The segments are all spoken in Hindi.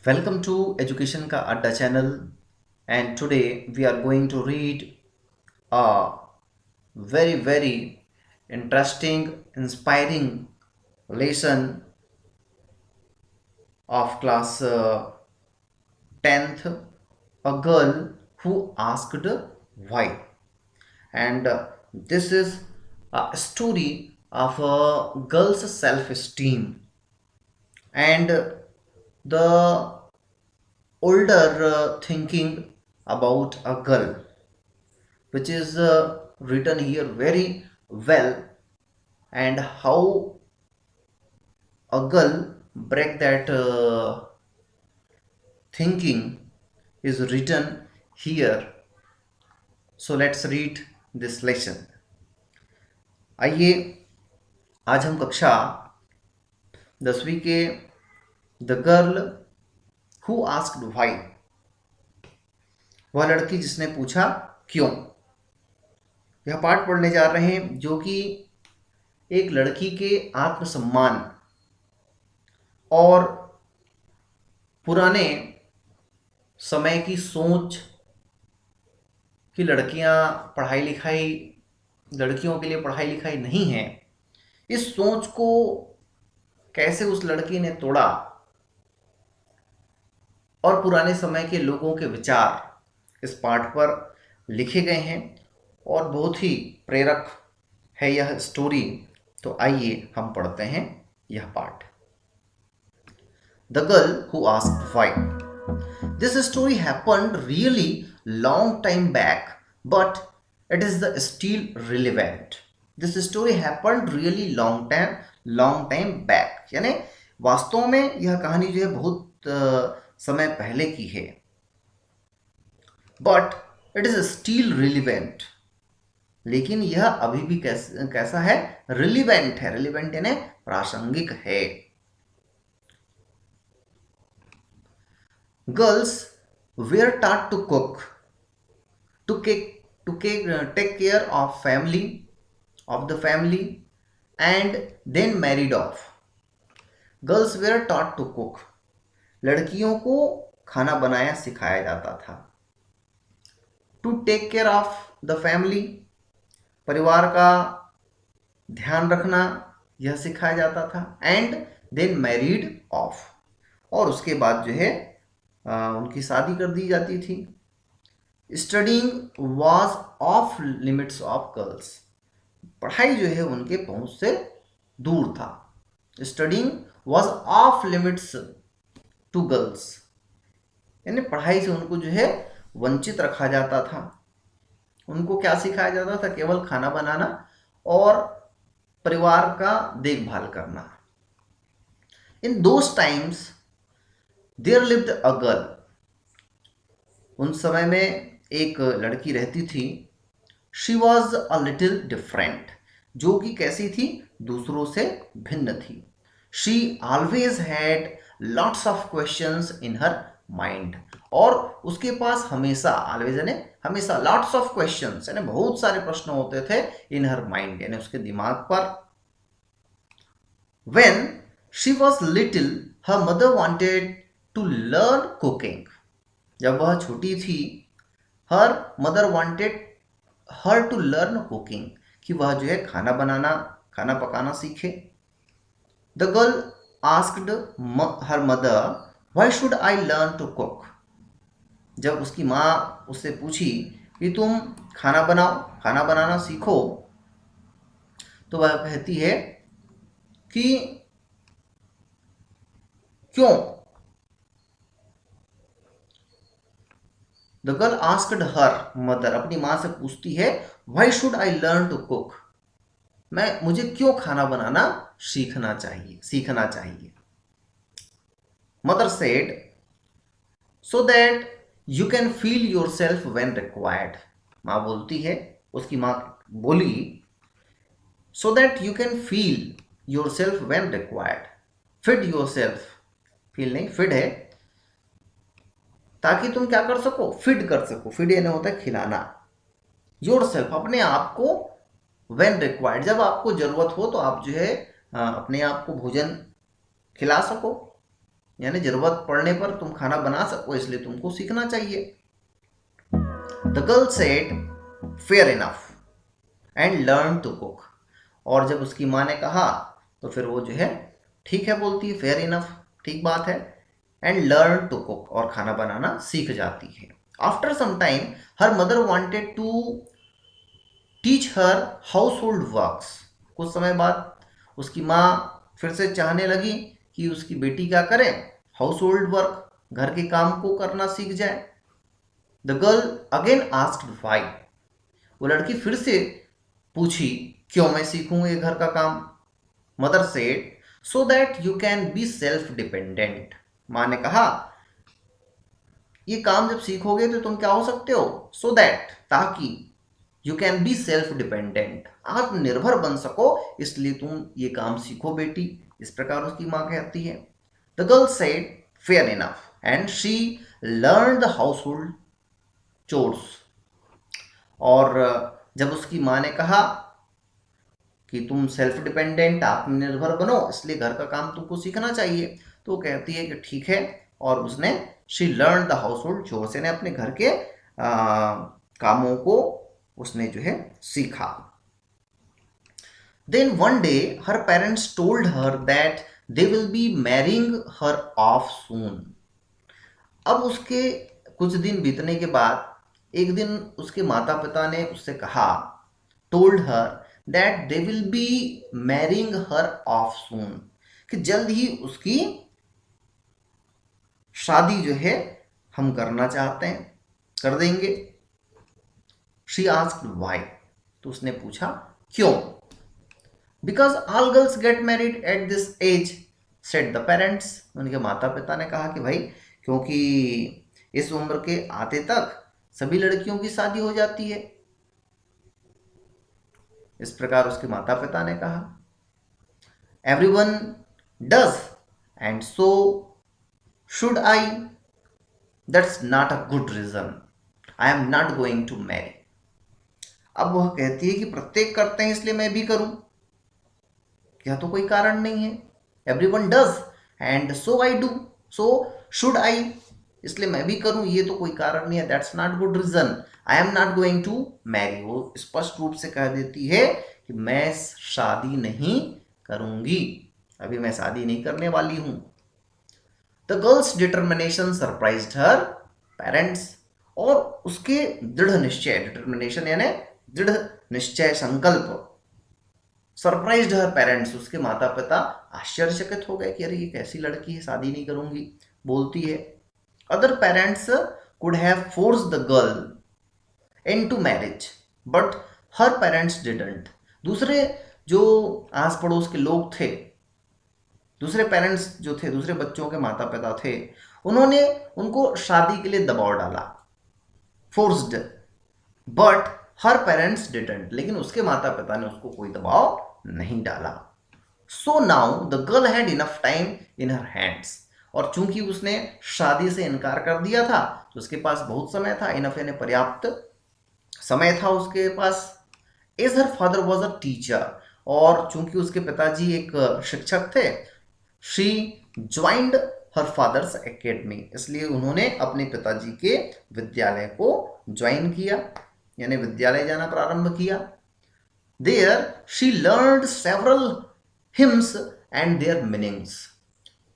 Welcome to Education Ka Adda channel, and today we are going to read a very interesting, inspiring lesson of class 10th, a girl who asked why. And this is a story of a girl's self-esteem and the older thinking about a girl, which is written here very well, and how a girl break that thinking is written here. So let's read this lesson. आइए आज हम कक्षा 10वीं के the girl who asked why, वह लड़की जिसने पूछा क्यों, यह पाठ पढ़ने जा रहे हैं जो कि एक लड़की के आत्मसम्मान और पुराने समय की सोच कि लड़कियों के लिए पढ़ाई लिखाई नहीं है, इस सोच को कैसे उस लड़की ने तोड़ा और पुराने समय के लोगों के विचार इस पाठ पर लिखे गए हैं और बहुत ही प्रेरक है यह स्टोरी। तो आइए हम पढ़ते हैं यह पाठ। The girl who asked why. This story happened really long time back but it is the still relevant. This story happened really long time back, यानी वास्तव में यह कहानी जो है बहुत समय पहले की है, but it is still relevant, लेकिन यह अभी भी कैसा है, रिलीवेंट है। रिलीवेंट यानी प्रासंगिक है। Girls were taught to cook, take care of the family and then married off. Girls were taught to cook. लड़कियों को खाना बनाया सिखाया जाता था। To take care of the family, परिवार का ध्यान रखना यह सिखाया जाता था। And then married off, और उसके बाद जो है उनकी शादी कर दी जाती थी। Studying was off limits of girls, पढ़ाई जो है उनके पहुंच से दूर था। Studying was off limits to girls, यानी पढ़ाई से उनको जो है वंचित रखा जाता था। उनको क्या सिखाया जाता था, केवल खाना बनाना और परिवार का देखभाल करना। In those times there lived a girl, उन समय में एक लड़की रहती थी। She was a little different, जो कि कैसी थी, दूसरों से भिन्न थी। She always had lots of questions in her mind, और उसके पास हमेशा, ऑलवेज यानी हमेशा, लॉट्स ऑफ क्वेश्चंस यानी बहुत सारे प्रश्न होते थे, इन हर माइंड यानी उसके दिमाग पर। When she was little her mother wanted to learn cooking, जब वह छोटी थी, her mother wanted her to learn cooking, कि वह जो है खाना पकाना सीखे। The girl asked her mother why should I learn to cook, जब उसकी माँ उससे पूछी कि तुम खाना बनाना सीखो, तो वह कहती है कि क्यों। The girl asked her mother, अपनी माँ से पूछती है, why should I learn to cook, मुझे क्यों खाना बनाना सीखना चाहिए। Mother said so that you can feel yourself when required, माँ बोलती है, उसकी माँ बोली, so that you can feel yourself when required. Feed yourself, feel नहीं, फिड है, ताकि तुम क्या कर सको, फीड कर सको। फीड यानी होता है खिलाना। योर सेल्फ, अपने आप को, व्हेन रिक्वायर्ड, जब आपको जरूरत हो तो आप जो है अपने आप को भोजन खिला सको। यानी जरूरत पड़ने पर तुम खाना बना सको, इसलिए तुमको सीखना चाहिए। The girl said fair enough and learn to cook. और जब उसकी माँ ने कहा तो फिर वो जो है ठीक है बोलती है, फेयर इनफ, ठीक बात है, एंड लर्न टू कुक, और खाना बनाना सीख जाती है। After some time her mother wanted to teach her household works. कुछ समय बाद उसकी माँ फिर से चाहने लगी कि उसकी बेटी क्या करे, हाउस होल्ड वर्क, घर के काम को करना सीख जाए। The girl again asked why. वो लड़की फिर से पूछी, क्यों मैं सीखूं ये घर का काम। Mother said so that you can be self dependent. माँ ने कहा ये काम जब सीखोगे तो तुम क्या हो सकते हो, सो दैट, ताकि, you can be self dependent, आत्मनिर्भर बन सको, इसलिए तुम ये काम सीखो बेटी। इस प्रकार उसकी माँ कहती है। The girl said fair enough and she learn the house hold chores. और जब उसकी माँ ने कहा कि तुम सेल्फ डिपेंडेंट, आत्मनिर्भर बनो, इसलिए घर का काम तुमको सीखना चाहिए, तो वो कहती है कि ठीक है, और उसने she learn the house hold chores, यानी अपने घर के कामों को उसने जो है सीखा। Then one day her parents told her that they will be marrying her off soon. अब उसके कुछ दिन बीतने के बाद एक दिन उसके माता पिता ने उससे कहा, told her that they will be marrying her off soon, कि जल्द ही उसकी शादी जो है हम करना चाहते हैं, कर देंगे। शी आस्क्ड व्हाई, तो उसने पूछा क्यों। Because all girls get married at this age, said the parents. उनके माता पिता ने कहा कि भाई क्योंकि इस उम्र के आते तक सभी लड़कियों की शादी हो जाती है। इस प्रकार उसके माता पिता ने कहा। Everyone does and so should I, that's not a good reason, I am not going to marry. अब वह कहती है कि प्रत्येक करते हैं इसलिए मैं भी करूं, यह तो कोई कारण नहीं है। Everyone does and so I do, so should आई, इसलिए मैं भी करूं, ये तो कोई कारण नहीं है, that's not good reason, I am not going to marry. वो स्पष्ट रूप से कह देती है कि मैं शादी नहीं करूंगी, अभी मैं शादी नहीं करने वाली हूं। The girls determination surprised her parents. और उसके दृढ़ निश्चय, डिटर्मिनेशन यानी दृढ़ निश्चय, संकल्प, सरप्राइज्ड हर पेरेंट्स, उसके माता पिता आश्चर्यचकित हो गए कि अरे ये कैसी लड़की है, शादी नहीं करूंगी बोलती है। Other parents could have forced the girl into marriage but her parents didn't. दूसरे जो आस पड़ोस के लोग थे, दूसरे पेरेंट्स जो थे, दूसरे बच्चों के माता पिता थे, उन्होंने उनको शादी के लिए दबाव डाला, forced, but her parents didn't, लेकिन उसके माता पिता ने उसको कोई दबाव नहीं डाला। So now the girl had enough time in her hands. और चूंकि उसने शादी से इनकार कर दिया था तो उसके पास बहुत समय था, इनफ यानी पर्याप्त समय था उसके पास। As her father was a teacher, और चूंकि उसके पिताजी एक शिक्षक थे, she joined her father's academy, इसलिए उन्होंने अपने पिताजी के विद्यालय को ज्वाइन किया, यानी विद्यालय जाना प्रारंभ किया। There she learned several hymns and their meanings.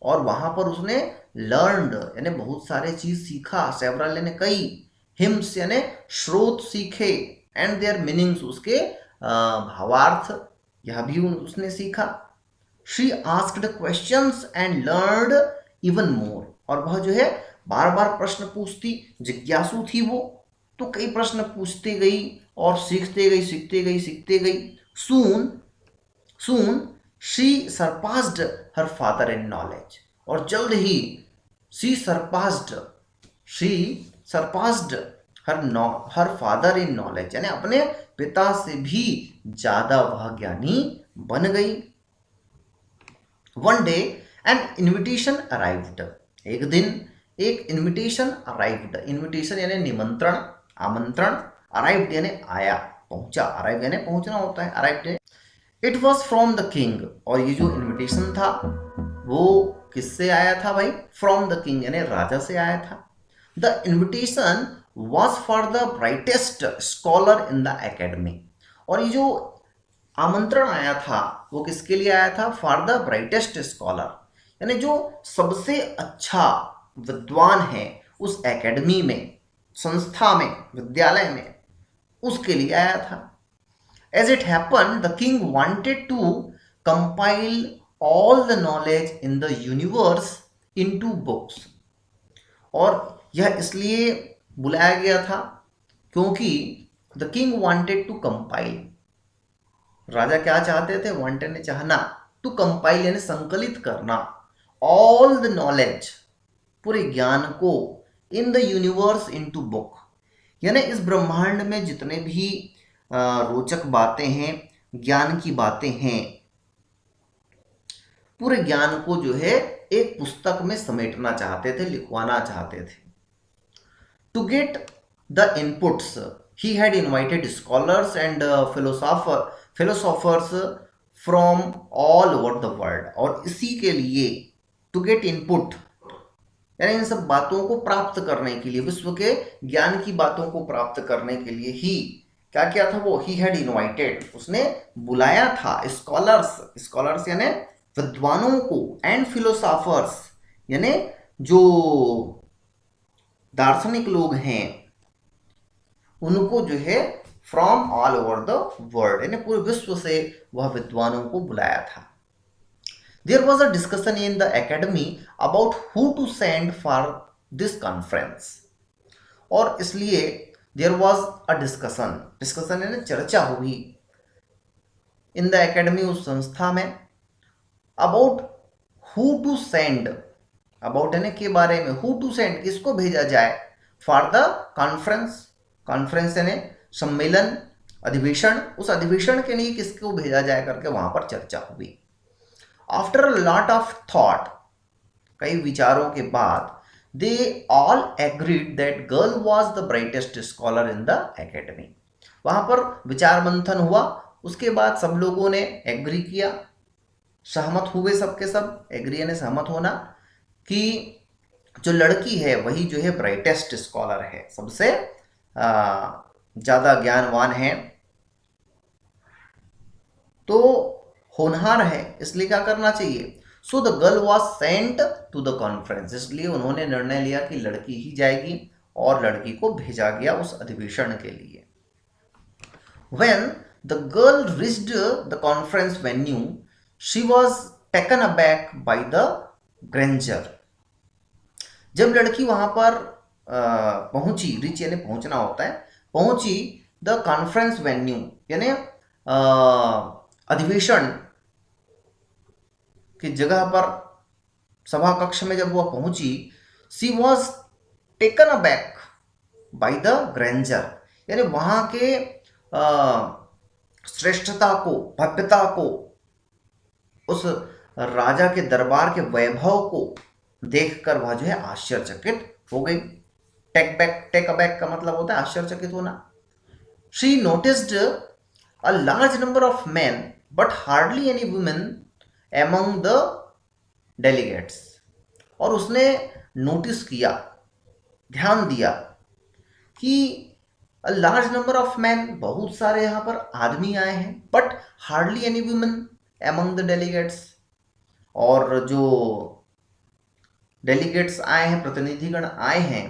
और वहां पर उसने लर्नड यानी बहुत सारे चीज सीखा, सेवरल यानी कई, हिम्स यानी स्रोत सीखे, एंड देयर मीनिंग्स उसके भावार्थ, यह भी उसने सीखा। She asked questions and learned even more. और वह जो है बार बार प्रश्न पूछती, जिज्ञासु थी वो, तो कई प्रश्न पूछती गई और सीखते गई, सीखते गई, सीखते गई। Soon she surpassed her father in knowledge. और जल्द ही she surpassed her father in knowledge, यानी अपने पिता से भी ज्यादा वह ज्ञानी बन गई। One day an invitation arrived. एक दिन एक इन्विटेशन अराइव्ड, इन्विटेशन यानी निमंत्रण, आमंत्रण, अराइव्ड यानी आया, पहुंचा, अराइव यानी पहुंचना होता है, arrived. It was from the king. और ये जो इन्विटेशन था वो किससे आया था भाई? फ्रॉम द किंग, यानी राजा से आया था। The invitation was for the brightest scholar in the academy, और ये जो आमंत्रण आया था वो किसके लिए आया था? फॉर द ब्राइटेस्ट स्कॉलर, यानी जो सबसे अच्छा विद्वान है उस एकेडमी में, संस्था में, विद्यालय में, उसके लिए आया था। As it happened, the king wanted to compile all the knowledge in the universe into books, और यह इसलिए बुलाया गया था क्योंकि the king wanted to compile, राजा क्या चाहते थे? वांटेड ने चाहना, टू कंपाइल यानी संकलित करना, ऑल द नॉलेज, पूरे ज्ञान को, in the universe into book, यानी इस ब्रह्मांड में जितने भी रोचक बातें हैं, ज्ञान की बातें हैं, पूरे ज्ञान को जो है एक पुस्तक में समेटना चाहते थे, लिखवाना चाहते थे। To get the inputs he had invited scholars and philosophers from all over the world, और इसी के लिए टू गेट इनपुट यानी इन सब बातों को प्राप्त करने के लिए, विश्व के ज्ञान की बातों को प्राप्त करने के लिए ही क्या किया था? वो ही हैड इनवाइटेड, उसने बुलाया था स्कॉलर्स यानी विद्वानों को, एंड फिलोसोफर्स यानी जो दार्शनिक लोग हैं उनको जो है from all over the world, यानी पूरे विश्व से वह विद्वानों को बुलाया था। There was a discussion in the academy about who to send for this conference, और इसलिए there was a discussion यानी चर्चा हुई in the academy, उस संस्था में, about who to send, about यानी के बारे में, who to send किसको भेजा जाए, for the conference यानी सम्मेलन, अधिवेशन, उस अधिवेशन के लिए किसको भेजा जाए करके वहां पर चर्चा हुई। After a lot of thought, कई विचारों के बाद, they all agreed that girl was the brightest scholar in the academy, वहां पर विचार मंथन हुआ, उसके बाद सब लोगों ने एग्री किया, सहमत हुए, सबके सब एग्री यानी सहमत होना, कि जो लड़की है वही जो है ब्राइटेस्ट स्कॉलर है, सबसे ज्यादा ज्ञानवान है, तो होनहार है, इसलिए क्या करना चाहिए? So the girl was sent to the conference, इसलिए उन्होंने निर्णय लिया कि लड़की ही जाएगी और लड़की को भेजा गया उस अधिवेशन के लिए। When the girl reached the conference venue, she was taken aback by the grandeur, जब लड़की वहां पर पहुंची, रिच यानी पहुंचना होता है, पहुंची द कॉन्फ्रेंस वेन्यू यानी अधिवेशन की जगह पर, सभा कक्ष में जब वह पहुंची, she was taken aback by the grandeur, यानी वहां के श्रेष्ठता को, भव्यता को, उस राजा के दरबार के वैभव को देखकर वह जो है आश्चर्यचकित हो गई। टेक अबैक का मतलब होता है आश्चर्यचकित होना। She noticed a large number of men but hardly any women among the delegates, और उसने नोटिस किया, ध्यान दिया कि a large number of men, बहुत सारे यहाँ पर आदमी आए हैं, but hardly any women among the delegates, और जो डेलीगेट्स आए हैं, प्रतिनिधिगण आए हैं,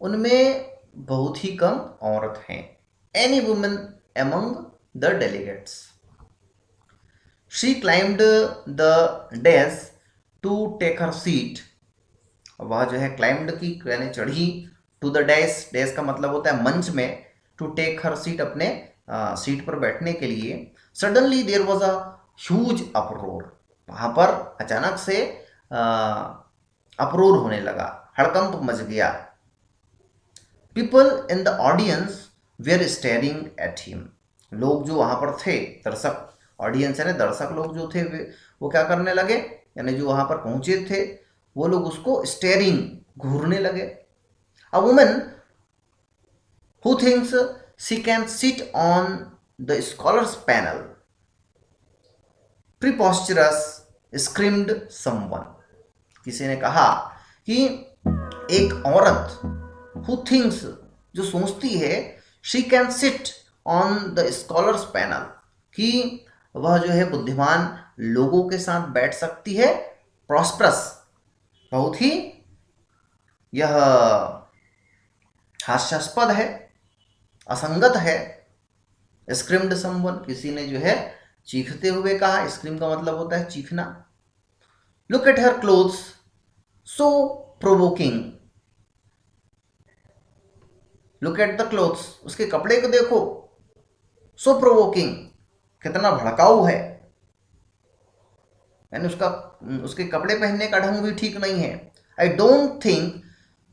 उनमें बहुत ही कम औरत हैं। Any women among the delegates. She climbed the dais to take her seat. वह जो है climbed की यानी चढ़ी, to the dais का मतलब होता है मंच में, to take her seat अपने सीट पर बैठने के लिए। Suddenly there was a huge uproar. वहां पर अचानक से अपरोर होने लगा, हड़कंप मच गया। People in the audience were staring at him. लोग जो वहां पर थे, दर्शक, ऑडियंस यानी दर्शक लोग जो थे वो क्या करने लगे, यानी जो वहां पर पहुंचे थे वो लोग उसको स्टेरिंग, घूरने लगे। A woman who thinks she can sit on the scholars panel, preposterous screamed someone, किसी ने कहा कि एक औरत हु थिंक्स, जो सोचती है, she can sit on the scholars panel, कि वह जो है बुद्धिमान लोगों के साथ बैठ सकती है, प्रॉस्परस, बहुत ही यह हास्यास्पद है, असंगत है। स्क्रीम्ड समवन, किसी ने जो है चीखते हुए कहा, स्क्रीम का मतलब होता है चीखना। Look at her clothes so provoking, look at the clothes, उसके कपड़े को देखो, सो प्रोवोकिंग, कितना भड़काऊ है, यानी उसके कपड़े पहनने का ढंग भी ठीक नहीं है। I don't think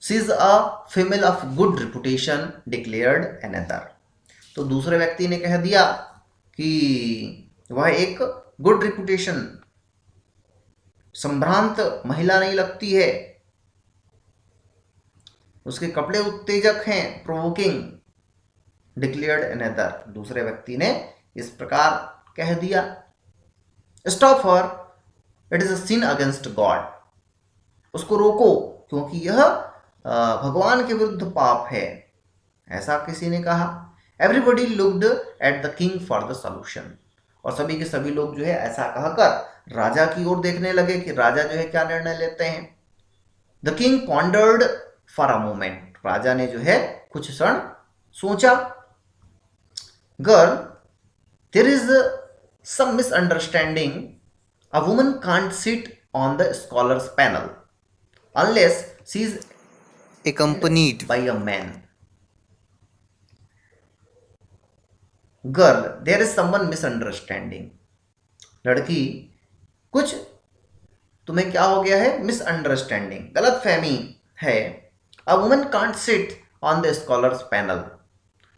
she is a female of good reputation, declared another. तो दूसरे व्यक्ति ने कह दिया कि वह एक गुड रिपुटेशन, संभ्रांत महिला नहीं लगती है, उसके कपड़े उत्तेजक हैं, प्रोवोकिंग, डिक्लेयर्ड अनदर, दूसरे व्यक्ति ने इस प्रकार कह दिया। Stop her, it is a sin against God, उसको रोको क्योंकि यह भगवान के विरुद्ध पाप है, ऐसा किसी ने कहा। Everybody looked at the king for the solution, और सभी के सभी लोग जो है ऐसा कहकर राजा की ओर देखने लगे कि राजा जो है क्या निर्णय लेते हैं। The king pondered for a moment, राजा ने जो है कुछ क्षण सोचा। Girl, there is some misunderstanding, a woman can't sit on the scholars panel unless she is accompanied by a man. Girl, there is someone misunderstanding. लड़की, कुछ तुम्हें क्या हो गया है, मिसअंडरस्टैंडिंग, गलत फहमी है। अ woman can't sit on the scholars panel,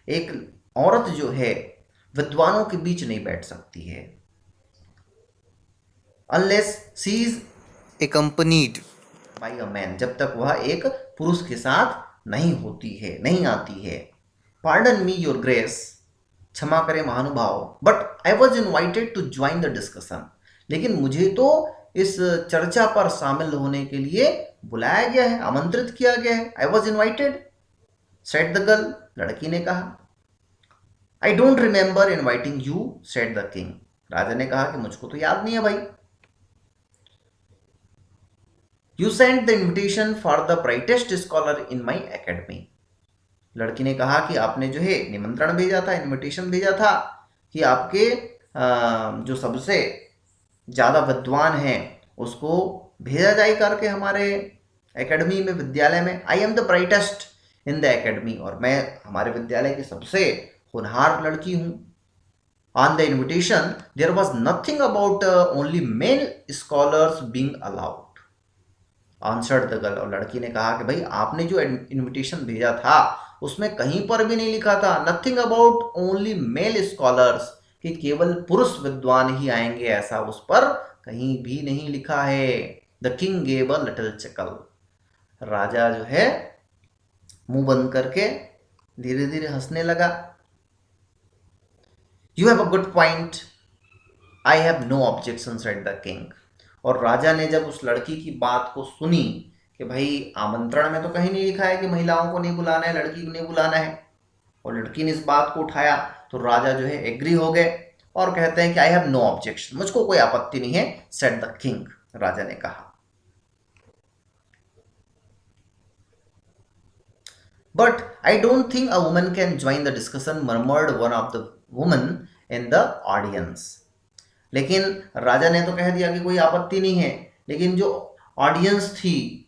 एक औरत जो है विद्वानों के बीच नहीं बैठ सकती है। Unless she is accompanied by a man, जब तक वह एक पुरुष के साथ नहीं होती है, नहीं आती है। पार्डन मी योर ग्रेस, क्षमा करें महानुभाव, but I was invited to join the discussion, लेकिन मुझे तो इस चर्चा पर शामिल होने के लिए बुलाया गया है, आमंत्रित किया गया है। I was invited, said the girl, लड़की ने कहा। I don't remember inviting you, said the king, राजा ने कहा कि मुझको तो याद नहीं है भाई। You sent the invitation for the brightest scholar in my academy, लड़की ने कहा कि आपने जो है निमंत्रण भेजा था, इनविटेशन भेजा था कि आपके जो सबसे ज़्यादा विद्वान हैं उसको भेजा जाए करके हमारे एकेडमी में, विद्यालय में। I am the brightest in the academy, और मैं हमारे विद्यालय की सबसे होनहार लड़की हूँ। On the invitation there was nothing about only male scholars being allowed, answered the girl, और लड़की ने कहा कि भाई आपने जो इनविटेशन भेजा था उसमें कहीं पर भी नहीं लिखा था nothing about only male scholars, कि केवल पुरुष विद्वान ही आएंगे, ऐसा उस पर कहीं भी नहीं लिखा है। The king gave a little chuckle, राजा जो है मुंह बंद करके धीरे धीरे हंसने लगा। You have a good point, I have no objection, said the king, और राजा ने जब उस लड़की की बात को सुनी कि भाई आमंत्रण में तो कहीं नहीं लिखा है कि महिलाओं को नहीं बुलाना है, लड़की को नहीं बुलाना है, और लड़की ने इस बात को उठाया, तो राजा जो है एग्री हो गए और कहते हैं कि आई हैव नो ऑब्जेक्शन, मुझको कोई आपत्ति नहीं है, सेड द किंग, राजा ने कहा। But I don't think a woman can join the discussion, murmured one of the woman in the audience, लेकिन राजा ने तो कह दिया कि कोई आपत्ति नहीं है, लेकिन जो ऑडियंस थी,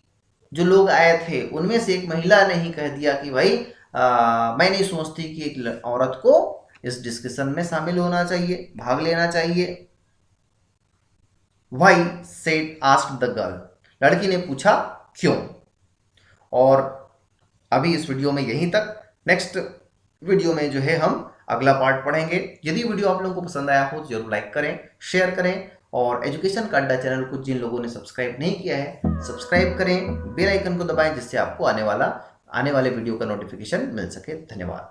जो लोग आए थे, उनमें से एक महिला ने ही कह दिया कि भाई मैं नहीं सोचती कि एक औरत को इस डिस्कशन में शामिल होना चाहिए, भाग लेना चाहिए। Why, said asked the girl, लड़की ने पूछा क्यों। और अभी इस वीडियो में यहीं तक, नेक्स्ट वीडियो में जो है हम अगला पार्ट पढ़ेंगे। यदि वीडियो आप लोगों को पसंद आया हो तो जरूर लाइक करें, शेयर करें, और एजुकेशन का अड्डा चैनल को जिन लोगों ने सब्सक्राइब नहीं किया है सब्सक्राइब करें, बेल आइकन को दबाएं जिससे आपको आने वाले वीडियो का नोटिफिकेशन मिल सके। धन्यवाद।